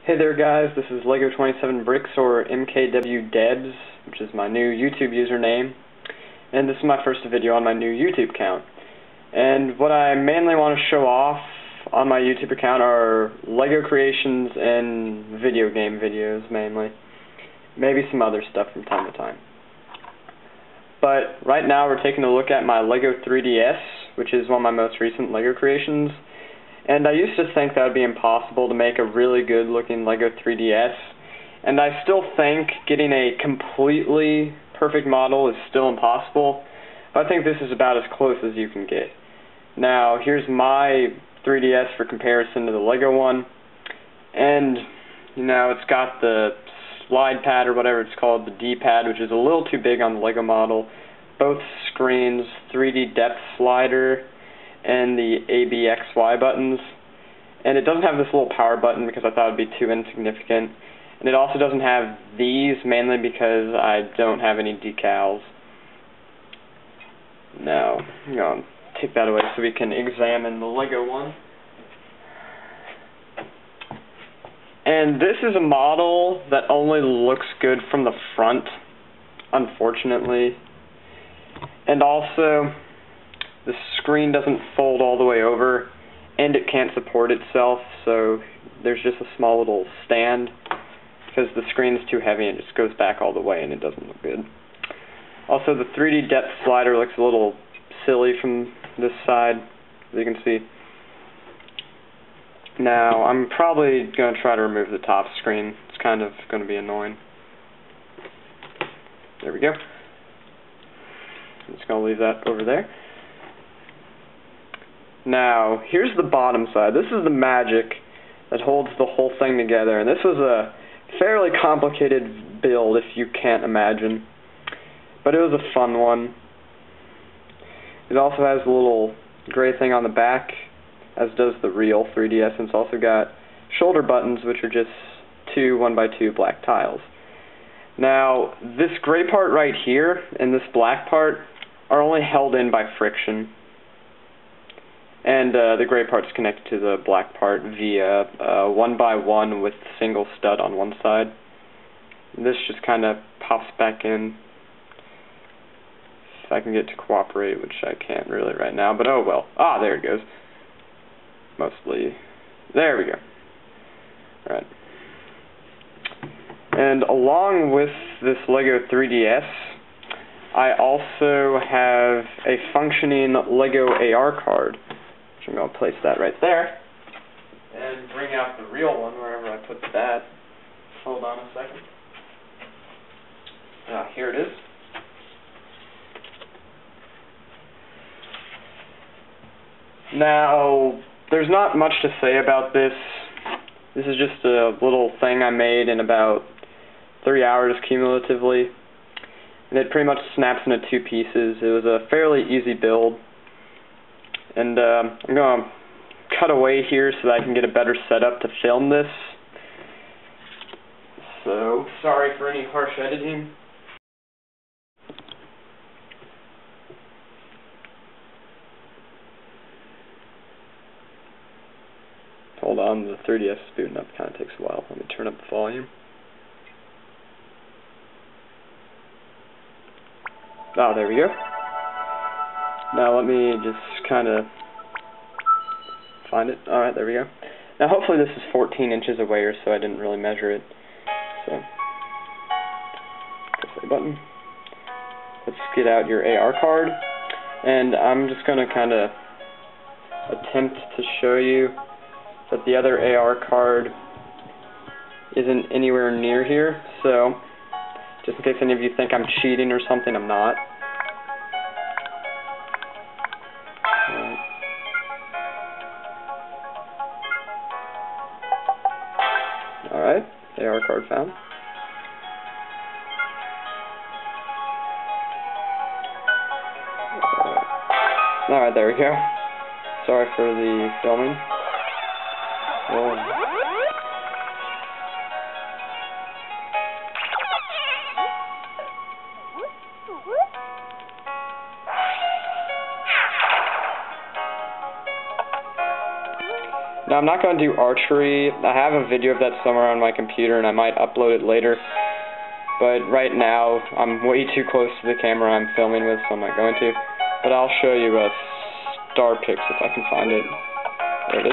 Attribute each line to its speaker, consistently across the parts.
Speaker 1: Hey there guys, this is LEGO27Bricks or MKWDebs, which is my new YouTube username, and this is my first video on my new YouTube account. And what I mainly want to show off on my YouTube account are LEGO creations and video game videos mainly. Maybe some other stuff from time to time. But right now we're taking a look at my LEGO 3DS, which is one of my most recent LEGO creations. And I used to think that would be impossible to make a really good looking LEGO 3DS, and I still think getting a completely perfect model is still impossible, but I think this is about as close as you can get. Now, here's my 3DS for comparison to the LEGO one, and, you know, it's got the slide pad or whatever it's called, the D-pad, which is a little too big on the LEGO model, both screens, 3D depth slider, and the ABXY buttons, and it doesn't have this little power button because I thought it would be too insignificant, and it also doesn't have these mainly because I don't have any decals. Now, I'm going to take that away so we can examine the LEGO one. And this is a model that only looks good from the front, unfortunately, and also the screen doesn't fold all the way over, and it can't support itself, so there's just a small little stand, because the screen is too heavy and it just goes back all the way and it doesn't look good. Also, the 3D depth slider looks a little silly from this side, as you can see. Now, I'm probably going to try to remove the top screen. It's kind of going to be annoying. There we go. I'm just going to leave that over there. Now, here's the bottom side. This is the magic that holds the whole thing together, and this was a fairly complicated build, if you can't imagine. But it was a fun one. It also has a little gray thing on the back, as does the real 3DS, and it's also got shoulder buttons, which are just two 1x2 black tiles. Now, this gray part right here, and this black part, are only held in by friction. And the gray part's connected to the black part via 1x1 with single stud on one side. This just kind of pops back in. If I can get it to cooperate, which I can't really right now, but oh well. Ah, there it goes. Mostly. There we go. Alright. And along with this LEGO 3DS, I also have a functioning LEGO AR card. I'm going to place that right there, and bring out the real one wherever I put that. Hold on a second. Here it is. Now, there's not much to say about this. This is just a little thing I made in about 3 hours cumulatively, and it pretty much snaps into two pieces. It was a fairly easy build. And I'm going to cut away here so that I can get a better setup to film this. So, sorry for any harsh editing. Hold on, the 3DS is booting up. It kind of takes a while. Let me turn up the volume. Oh, there we go. Now let me just kind of find it. Alright, there we go. Now hopefully this is 14 inches away or so. I didn't really measure it. So, press the button. Let's get out your AR card. And I'm just going to kind of attempt to show you that the other AR card isn't anywhere near here. So, just in case any of you think I'm cheating or something, I'm not. Alright, AR card found. Alright, there we go. Sorry for the filming. Now, I'm not going to do archery. I have a video of that somewhere on my computer, and I might upload it later. But right now, I'm way too close to the camera I'm filming with, so I'm not going to. But I'll show you a star picks if I can find it. There it is.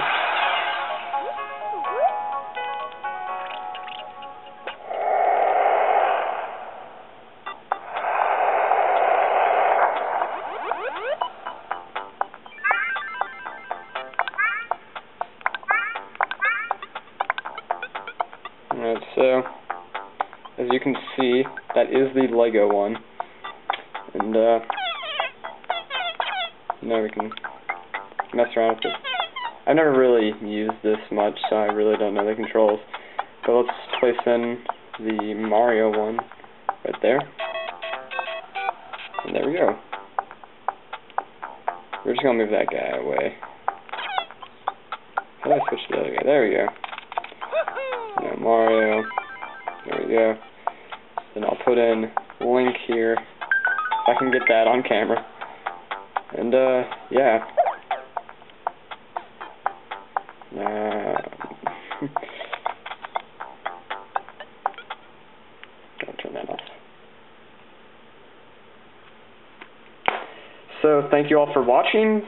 Speaker 1: Alright, so as you can see, that is the Lego one. And now we can mess around with it. I've never really used this much, so I really don't know the controls. But let's place in the Mario one right there. And there we go. We're just gonna move that guy away. How do I switch to the other guy? There we go. Now Mario. There we go. Then I'll put in Link here. If I can get that on camera. And yeah. Don't turn that off. So thank you all for watching.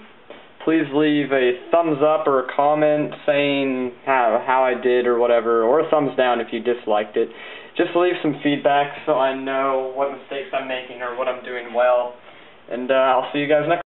Speaker 1: Please leave a thumbs up or a comment saying how I did or whatever, or a thumbs down if you disliked it. Just leave some feedback so I know what mistakes I'm making or what I'm doing well. And I'll see you guys next time.